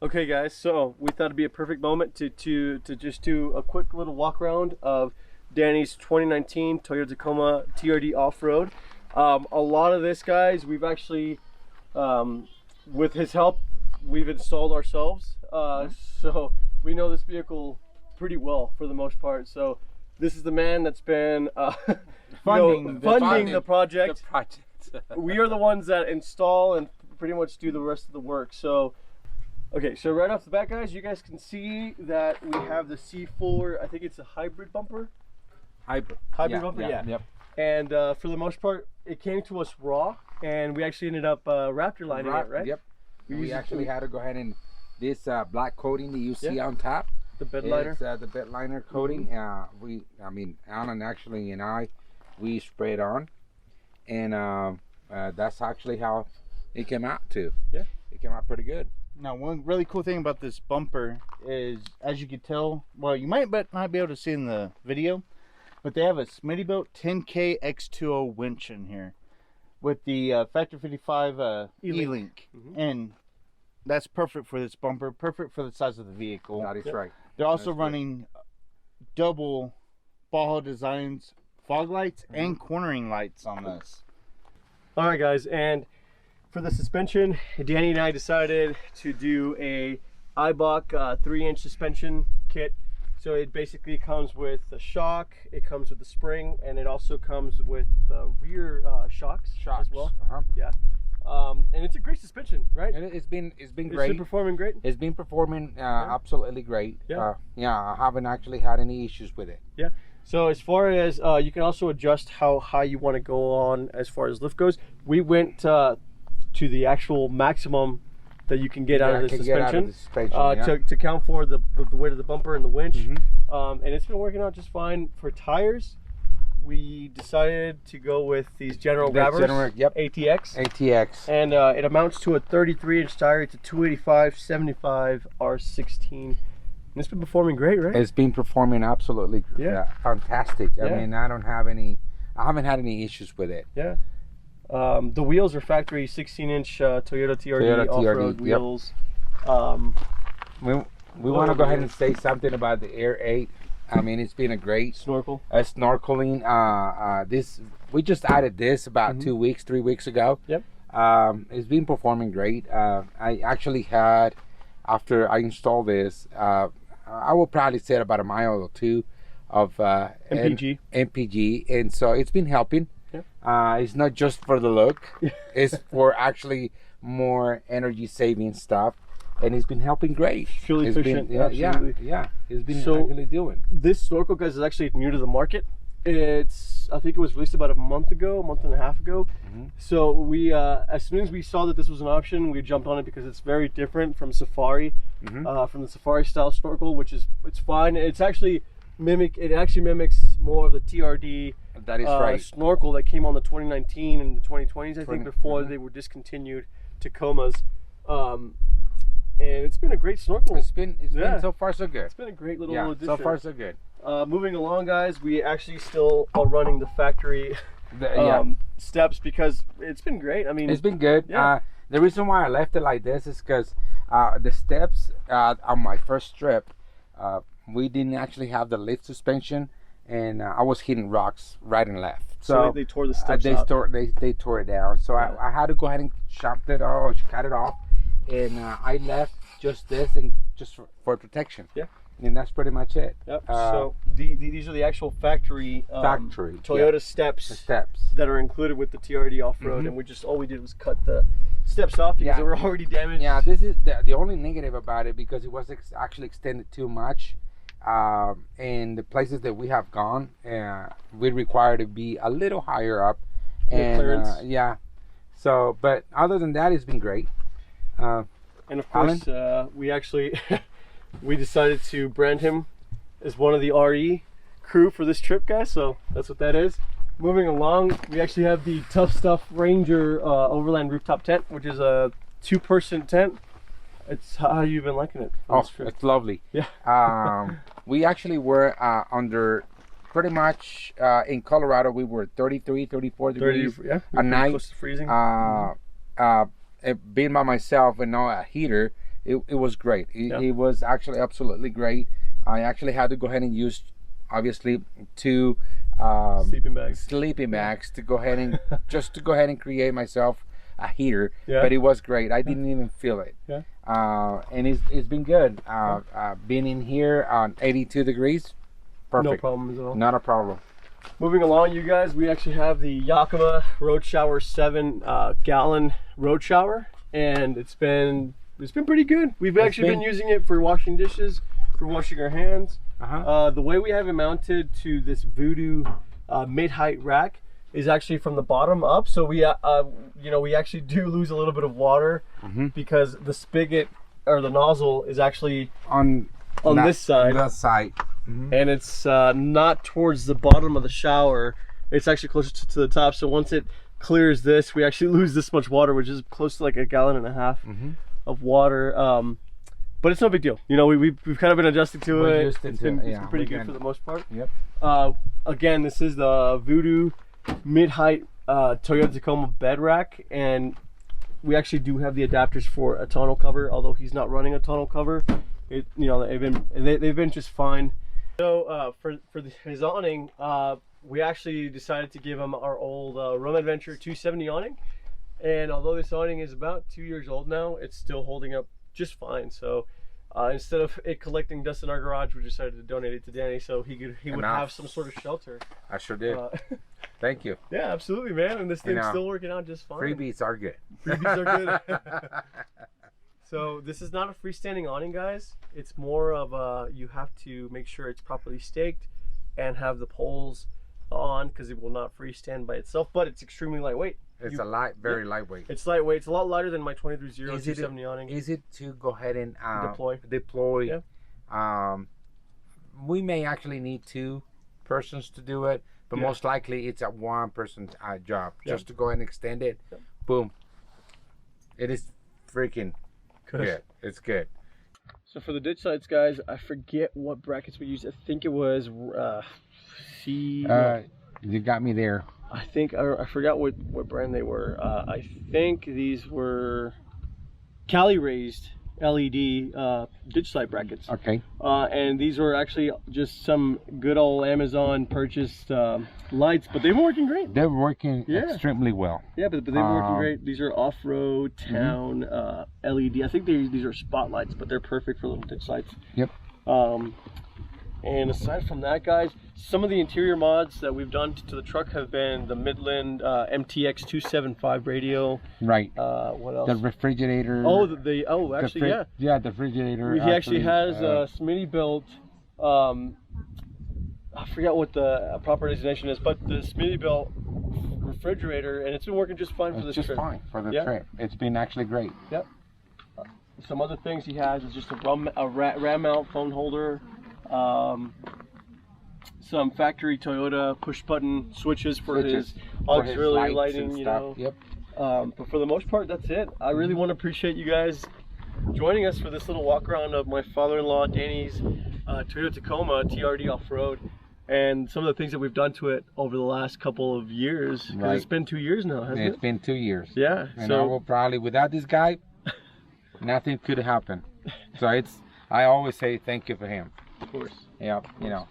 Okay guys, so we thought it'd be a perfect moment to just do a quick little walk around of Danny's 2019 Toyota Tacoma TRD off-road. A lot of this, guys, we've actually, with his help, we've installed ourselves. So we know this vehicle pretty well for the most part. So this is the man that's been funding the project. We are the ones that install and pretty much do the rest of the work. So okay, so right off the bat, guys, you guys can see that we have the C4, I think it's a hybrid bumper. Hybrid bumper, yeah. Yep. And for the most part, it came to us raw, and we actually ended up Raptor lining it, right? Yep. We actually had to go ahead and this black coating that you see on top. The bed liner. It's the bed liner coating. Alan actually and I, we sprayed on, and that's actually how it came out too. Yeah. It came out pretty good. Now, one really cool thing about this bumper is, as you can tell, well, you might not be able to see in the video, but they have a Smittybilt 10K X2O winch in here with the Factor 55 E-Link. And that's perfect for this bumper, perfect for the size of the vehicle. That is right. They're also running double Baja Designs fog lights and cornering lights on this. All right, guys, and for the suspension, Danny and I decided to do a Eibach 3-inch suspension kit. So it basically comes with the shock, it comes with the spring, and it also comes with the rear shocks as well. Yeah. And it's a great suspension, right? And it's been great. It's been performing great. It's been performing absolutely great. Yeah. I haven't actually had any issues with it. Yeah. So as far as you can also adjust how high you want to go on as far as lift goes. We went to the actual maximum that you can get out of the suspension, to account for the weight of the bumper and the winch. And it's been working out just fine. For tires, we decided to go with these General grabbers, ATX. And it amounts to a 33-inch tire. It's a 285/75 R16. And it's been performing great, right? It's been performing absolutely fantastic. I mean, I haven't had any issues with it. Yeah. The wheels are factory 16-inch Toyota TRD off-road wheels. We want to go ahead and say something about the Airaid. I mean, it's been a great snorkeling. We just added this about 3 weeks ago. Yep. It's been performing great. I actually had, after I installed this, I will probably say about a mile or two of MPG, and so it's been helping. It's not just for the look, it's for actually more energy saving stuff, and it's been helping great. Fuel efficient. It's been actually doing. This snorkel, guys, is actually new to the market. I think it was released about a month and a half ago. So we as soon as we saw that this was an option, we jumped on it because it's very different from Safari, from the Safari style snorkel, which is, it's fine. It's actually mimics more of the TRD snorkel that came on the 2019 and the 2020s, I think, before they were discontinued Tacomas. And it's been a great snorkel. It's been so far so good. It's been a great little addition. So far so good. Moving along, guys, we actually still are running the factory steps because it's been great. I mean, it's been good. The reason why I left it like this is because the steps on my first strip, we didn't actually have the lift suspension, and I was hitting rocks right and left. So they tore the steps out. They tore it down. So I had to go ahead and cut it off, and I left just this and just for protection. Yeah. And that's pretty much it. Yep. So these are the actual factory Toyota steps that are included with the TRD off-road, and all we did was cut the steps off because they were already damaged. Yeah, this is the only negative about it, because it was actually extended too much. And the places that we have gone, we require to be a little higher up, and clearance. So, but other than that, it's been great. And of course, we actually we decided to brand him as one of the RE crew for this trip, guys. So that's what that is. Moving along, we actually have the Tuff Stuff Ranger Overland rooftop tent, which is a 2-person tent. It's how you've been liking it? It's lovely. Yeah. We actually were under pretty much in Colorado. We were 33, 34 degrees a night. Close to freezing. Being by myself and not a heater, it was great. Yeah. It was actually absolutely great. I actually had to go ahead and use, obviously, 2 sleeping bags to go ahead and just to go ahead and create myself a heater. Yeah. But it was great. I didn't even feel it. Yeah. And it's been good. Being in here on 82 degrees, perfect. No problems at all. Not a problem. Moving along, you guys, we actually have the Yakima Road Shower 7 gallon road shower, and it's been pretty good. We've actually been using it for washing dishes, for washing our hands. The way we have it mounted to this Voodoo mid-height rack is actually from the bottom up, so we we actually do lose a little bit of water because the spigot or the nozzle is actually on this side. That side. And it's not towards the bottom of the shower. It's actually closer to the top. So once it clears this, we actually lose this much water, which is close to like 1.5 gallons of water. But it's no big deal. You know, we've kind of been adjusting to it. It's been pretty good for the most part. Yep. Again, this is the Voodoo mid-height Toyota Tacoma bed rack, and we actually do have the adapters for a tonneau cover. Although he's not running a tonneau cover, they've been just fine. So for his awning, we actually decided to give him our old Rum Adventure 270 awning, and although this awning is about 2 years old now, it's still holding up just fine. So instead of it collecting dust in our garage, we decided to donate it to Danny so he would have some sort of shelter. I sure did. Thank you. Yeah, absolutely, man. And this thing's still working out just fine. Freebies are good. Freebies are good. So this is not a freestanding awning, guys. It's more of you have to make sure it's properly staked and have the poles on, because it will not freestand by itself. But it's extremely lightweight. It's very lightweight. It's lightweight. It's a lot lighter than my 23-0 270 awning. Is it to go ahead and deploy? Yeah. We may actually need 2 persons to do it, but most likely it's a 1-person job. Just to go ahead and extend it. Boom. It is freaking good. It's good. So for the ditch sites, guys, I forget what brackets we used. I think it was you got me there. I forgot what brand they were. I think these were Cali raised LED ditch site brackets. Okay. And these were actually just some good old Amazon purchased lights, but they were working great. They're working extremely well. Yeah, but they were working great. These are off-road town LED. I think these are spotlights, but they're perfect for little ditch sites. Yep. And aside from that, guys, some of the interior mods that we've done to the truck have been the Midland MTX 275 radio. Right. What else? The refrigerator. Oh, actually, yeah. Yeah, the refrigerator. He actually has a Smittybilt. I forgot what the proper designation is, but the Smittybilt refrigerator, and it's been working just fine for this trip. Just fine for the trip. It's been actually great. Yep. Some other things he has is just a ram mount phone holder. Some factory Toyota push button switches for his auxiliary lighting, you know. Yep. But for the most part, that's it. I really want to appreciate you guys joining us for this little walk around of my father-in-law Danny's Toyota Tacoma TRD off-road, and some of the things that we've done to it over the last couple of years. Because it's been 2 years now, hasn't it? It's been 2 years. Yeah. And I will probably, without this guy, nothing could happen. So I always say thank you for him. Of course. Yeah, you know.